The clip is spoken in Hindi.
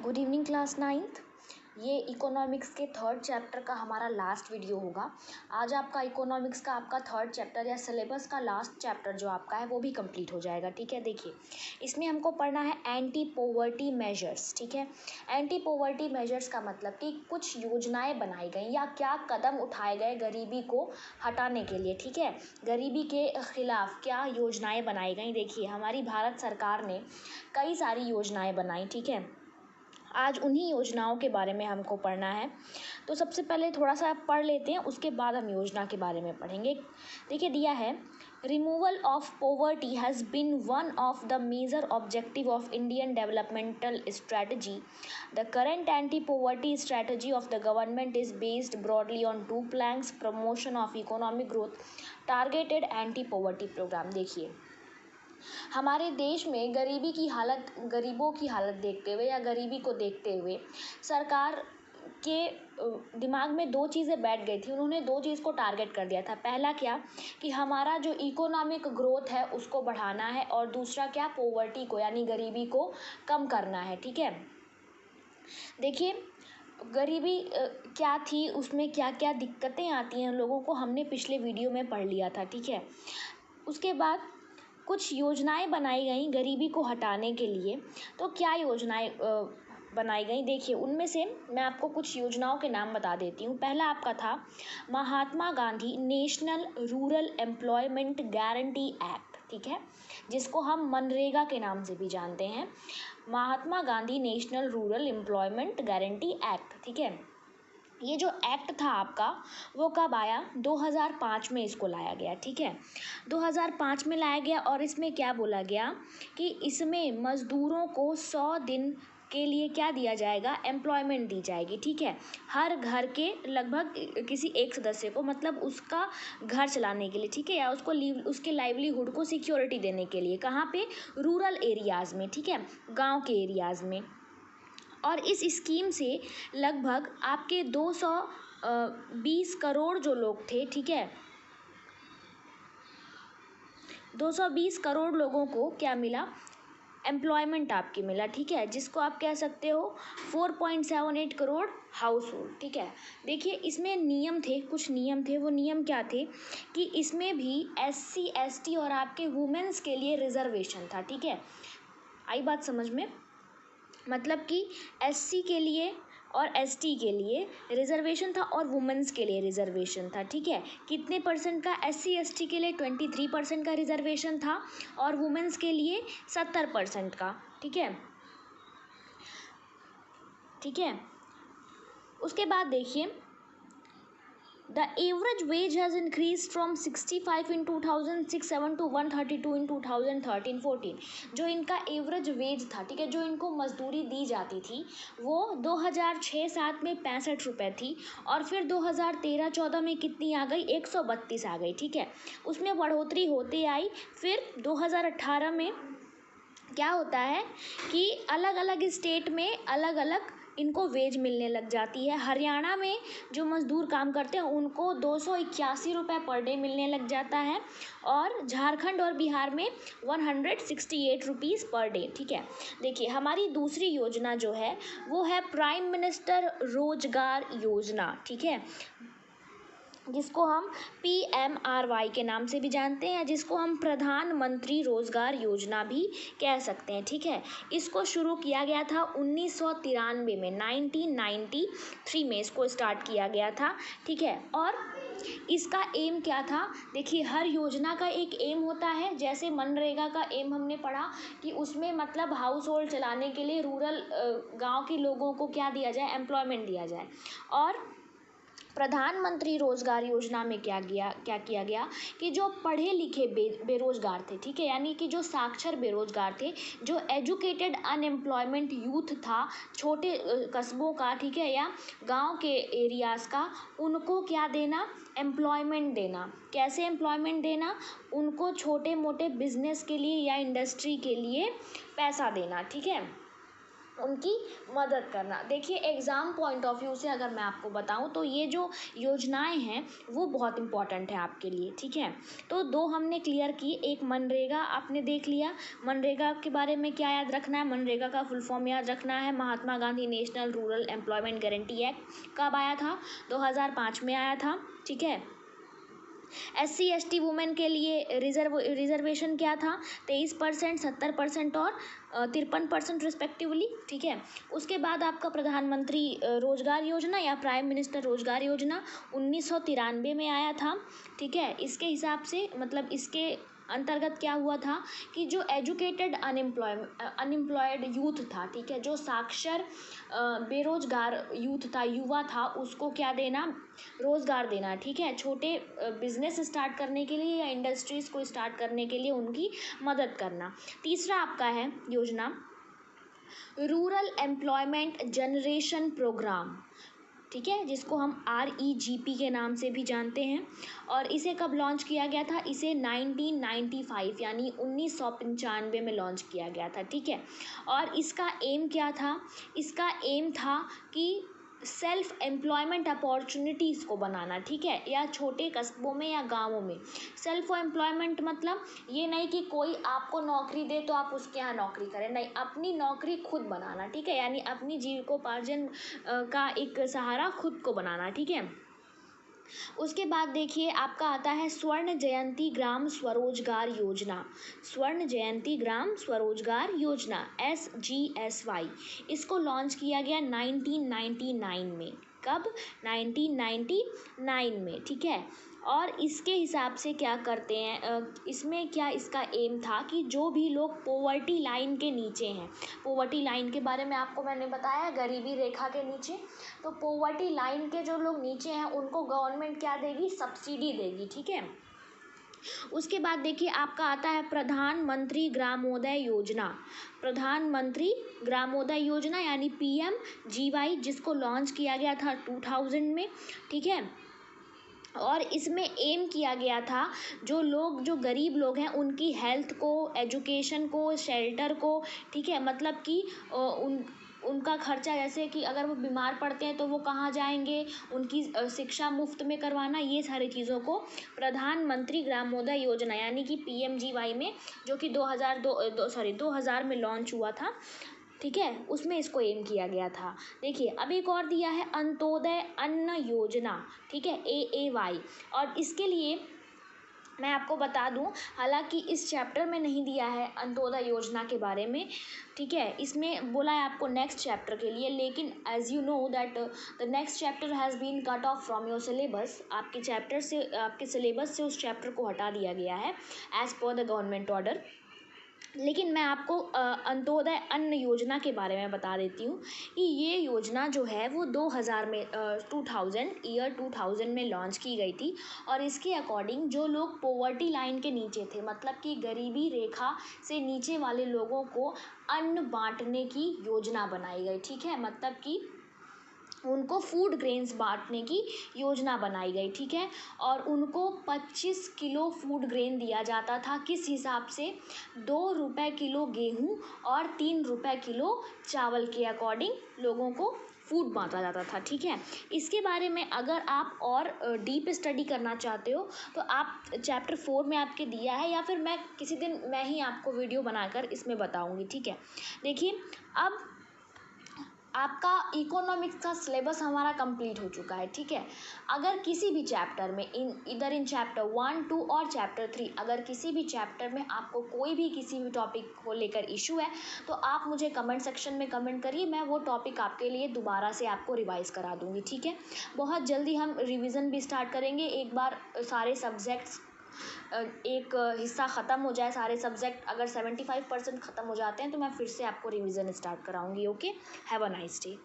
Good evening class ninth. ये इकोनॉमिक्स के थर्ड चैप्टर का हमारा लास्ट वीडियो होगा। आज आपका इकोनॉमिक्स का आपका थर्ड चैप्टर या सिलेबस का लास्ट चैप्टर जो आपका है वो भी कंप्लीट हो जाएगा। ठीक है, देखिए इसमें हमको पढ़ना है एंटी पॉवर्टी मेजर्स। ठीक है, एंटी पॉवर्टी मेजर्स का मतलब कि कुछ योजनाएं बनाई गई या क्या कदम उठाए गए गरीबी को हटाने के लिए। ठीक है, गरीबी के खिलाफ क्या योजनाएं बनाई गई। देखिए हमारी भारत सरकार ने कई सारी योजनाएं बनाई। ठीक है, आज उन्हीं योजनाओं के बारे में हमको पढ़ना है। तो सबसे पहले थोड़ा सा पढ़ लेते हैं, उसके बाद हम योजना के बारे में पढ़ेंगे। देखिए दिया है, removal of poverty has been one of the major objective of Indian developmental strategy. The current anti poverty strategy of the government is based broadly on two planks: promotion of economic growth, targeted anti poverty programme. देखिए हमारे देश में गरीबों की हालत देखते हुए या गरीबी को देखते हुए सरकार के दिमाग में दो चीज़ें बैठ गई थी। उन्होंने दो चीज़ को टारगेट कर दिया था। पहला क्या कि हमारा जो इकोनॉमिक ग्रोथ है उसको बढ़ाना है, और दूसरा क्या, पॉवर्टी को यानी गरीबी को कम करना है। ठीक है, देखिए गरीबी क्या थी, उसमें क्या क्या दिक्कतें आती हैं लोगों को, हमने पिछले वीडियो में पढ़ लिया था। ठीक है, उसके बाद कुछ योजनाएं बनाई गई गरीबी को हटाने के लिए। तो क्या योजनाएं बनाई गई, देखिए उनमें से मैं आपको कुछ योजनाओं के नाम बता देती हूँ। पहला आपका था Mahatma Gandhi National Rural Employment Guarantee Act. ठीक है, जिसको हम मनरेगा के नाम से भी जानते हैं, Mahatma Gandhi National Rural Employment Guarantee Act. ठीक है, ये जो एक्ट था आपका वो कब आया, 2005 में इसको लाया गया। ठीक है, 2005 में लाया गया, और इसमें क्या बोला गया कि इसमें मज़दूरों को 100 दिन के लिए क्या दिया जाएगा, एम्प्लॉयमेंट दी जाएगी। ठीक है, हर घर के लगभग किसी एक सदस्य को, मतलब उसका घर चलाने के लिए। ठीक है, या उसके लाइवलीहुड को सिक्योरिटी देने के लिए। कहाँ पे, रूरल एरियाज़ में। ठीक है, गाँव के एरियाज़ में। और इस स्कीम से लगभग आपके 220 करोड़ जो लोग थे, ठीक है, 220 करोड़ लोगों को क्या मिला, एम्प्लॉयमेंट आपकी मिला। ठीक है, जिसको आप कह सकते हो 4.78 करोड़ हाउस होल्ड। ठीक है, देखिए इसमें नियम थे, कुछ नियम थे। वो नियम क्या थे कि इसमें भी SC ST और आपके वुमेन्स के लिए रिजर्वेशन था। ठीक है, आई बात समझ में, मतलब कि SC के लिए और ST के लिए रिजर्वेशन था और वुमेन्स के लिए रिजर्वेशन था। ठीक है, कितने परसेंट का, SC ST के लिए 23% का रिजर्वेशन था और वुमेन्स के लिए 70% का। ठीक है, ठीक है, उसके बाद देखिए The average wage has increased from 65 in 2006-07 to 132 in 2013-14। जो इनका एवरेज वेज था, ठीक है, जो इनको मजदूरी दी जाती थी वो 2006-07 में 65 रुपये थी, और फिर 2013-14 में कितनी आ गई, 132 आ गई। ठीक है, उसमें बढ़ोतरी होती आई। फिर 2018 में क्या होता है कि अलग अलग स्टेट में अलग अलग इनको वेज मिलने लग जाती है। हरियाणा में जो मज़दूर काम करते हैं उनको 281 रुपये पर डे मिलने लग जाता है, और झारखंड और बिहार में 168 रुपीज़ पर डे। ठीक है, देखिए हमारी दूसरी योजना जो है वो है प्राइम मिनिस्टर रोजगार योजना। ठीक है, जिसको हम PMRY के नाम से भी जानते हैं, जिसको हम प्रधानमंत्री रोजगार योजना भी कह सकते हैं। ठीक है, इसको शुरू किया गया था 1993 में, 1993 में इसको स्टार्ट किया गया था। ठीक है, और इसका एम क्या था, देखिए हर योजना का एक एम होता है। जैसे मनरेगा का एम हमने पढ़ा कि उसमें मतलब हाउस होल्ड चलाने के लिए रूरल गांव के लोगों को क्या दिया जाए, एम्प्लॉयमेंट दिया जाए। और प्रधानमंत्री रोजगार योजना में क्या किया गया कि जो पढ़े लिखे बेरोजगार थे, ठीक है, यानी कि जो साक्षर बेरोजगार थे, जो एजुकेटेड अनएम्प्लॉयमेंट यूथ था छोटे कस्बों का, ठीक है, या गांव के एरियाज़ का, उनको क्या देना, एम्प्लॉयमेंट देना। कैसे एम्प्लॉयमेंट देना, उनको छोटे मोटे बिजनेस के लिए या इंडस्ट्री के लिए पैसा देना। ठीक है, उनकी मदद करना। देखिए एग्ज़ाम पॉइंट ऑफ व्यू से अगर मैं आपको बताऊं तो ये जो योजनाएं हैं वो बहुत इंपॉर्टेंट है आपके लिए, ठीक है। तो दो हमने क्लियर की, एक मनरेगा आपने देख लिया। मनरेगा के बारे में क्या याद रखना है, मनरेगा का फुल फॉर्म याद रखना है Mahatma Gandhi National Rural Employment Guarantee Act. कब आया था, 2005 में आया था, ठीक है। SC ST वुमेन के लिए रिजर्वेशन क्या था, 23%, 70% और 53% रिस्पेक्टिवली, ठीक है। उसके बाद आपका प्रधानमंत्री रोजगार योजना या प्राइम मिनिस्टर रोजगार योजना 1993 में आया था, ठीक है। इसके हिसाब से मतलब इसके अंतर्गत क्या हुआ था कि जो एजुकेटेड अनएम्प्लॉयड यूथ था, ठीक है, जो साक्षर बेरोजगार यूथ था, युवा था, उसको क्या देना, रोज़गार देना, ठीक है। छोटे बिजनेस स्टार्ट करने के लिए या इंडस्ट्रीज़ को स्टार्ट करने के लिए उनकी मदद करना। तीसरा आपका है योजना रूरल एम्प्लॉयमेंट जनरेशन प्रोग्राम, ठीक है, जिसको हम REGP के नाम से भी जानते हैं। और इसे कब लॉन्च किया गया था, इसे 1995 यानी 1995 में लॉन्च किया गया था, ठीक है। और इसका एम क्या था, इसका एम था कि सेल्फ एम्प्लॉयमेंट अपॉर्चुनिटीज़ को बनाना, ठीक है, या छोटे कस्बों में या गांवों में। सेल्फ एम्प्लॉयमेंट मतलब ये नहीं कि कोई आपको नौकरी दे तो आप उसके यहाँ नौकरी करें, नहीं, अपनी नौकरी खुद बनाना, ठीक है, यानी अपनी जीविकोपार्जन का एक सहारा खुद को बनाना, ठीक है। उसके बाद देखिए आपका आता है स्वर्ण जयंती ग्राम स्वरोजगार योजना। स्वर्ण जयंती ग्राम स्वरोजगार योजना SGSY, इसको लॉन्च किया गया 1999 में। कब, 1999 में, ठीक है। और इसके हिसाब से क्या करते हैं, इसमें क्या इसका एम था कि जो भी लोग पोवर्टी लाइन के नीचे हैं, पोवर्टी लाइन के बारे में आपको मैंने बताया, गरीबी रेखा के नीचे, तो पोवर्टी लाइन के जो लोग नीचे हैं उनको गवर्नमेंट क्या देगी, सब्सिडी देगी, ठीक है। उसके बाद देखिए आपका आता है प्रधानमंत्री ग्रामोदय योजना। प्रधानमंत्री ग्रामोदय योजना यानी PMGY, जिसको लॉन्च किया गया था 2000 में, ठीक है। और इसमें एम किया गया था जो गरीब लोग हैं उनकी हेल्थ को, एजुकेशन को, शेल्टर को, ठीक है, मतलब कि उनका खर्चा, जैसे कि अगर वो बीमार पड़ते हैं तो वो कहाँ जाएंगे, उनकी शिक्षा मुफ्त में करवाना, ये सारी चीज़ों को प्रधानमंत्री ग्रामोदय योजना यानी कि PMGY में, जो कि 2000 में लॉन्च हुआ था, ठीक है, उसमें इसको एम किया गया था। देखिए अब एक और दिया है अंत्योदय अन्न योजना, ठीक है, AAY। और इसके लिए मैं आपको बता दूं, हालांकि इस चैप्टर में नहीं दिया है अंत्योदय योजना के बारे में, ठीक है, इसमें बोला है आपको नेक्स्ट चैप्टर के लिए, लेकिन as you know that the next chapter has been cut off from your syllabus, आपके चैप्टर से, आपके सिलेबस से उस चैप्टर को हटा दिया गया है as per the government order. लेकिन मैं आपको अंत्योदय अन्न योजना के बारे में बता देती हूँ कि ये योजना जो है वो 2000 में 2000 में लॉन्च की गई थी। और इसके अकॉर्डिंग जो लोग पोवर्टी लाइन के नीचे थे, मतलब कि गरीबी रेखा से नीचे वाले लोगों को अन्न बांटने की योजना बनाई गई, ठीक है, मतलब कि उनको फूड ग्रेन्स बांटने की योजना बनाई गई, ठीक है। और उनको 25 किलो फूड ग्रेन दिया जाता था, किस हिसाब से, 2 रुपये किलो गेहूं और 3 रुपये किलो चावल के अकॉर्डिंग लोगों को फूड बांटा जाता था, ठीक है। इसके बारे में अगर आप और डीप स्टडी करना चाहते हो तो आप चैप्टर 4 में आपके दिया है, या फिर मैं किसी दिन मैं ही आपको वीडियो बनाकर इसमें बताऊंगी, ठीक है। देखिए अब आपका इकोनॉमिक्स का सिलेबस हमारा कंप्लीट हो चुका है, ठीक है। अगर किसी भी चैप्टर में इन चैप्टर 1, 2 और चैप्टर 3, अगर किसी भी चैप्टर में आपको कोई भी किसी भी टॉपिक को लेकर इशू है तो आप मुझे कमेंट सेक्शन में कमेंट करिए, मैं वो टॉपिक आपके लिए दोबारा से आपको रिवाइज करा दूँगी, ठीक है। बहुत जल्दी हम रिवीजन भी स्टार्ट करेंगे, एक बार सारे सब्जेक्ट्स एक हिस्सा ख़त्म हो जाए, सारे सब्जेक्ट अगर 75% ख़त्म हो जाते हैं तो मैं फिर से आपको रिवीजन स्टार्ट कराऊंगी। Okay, have a nice day.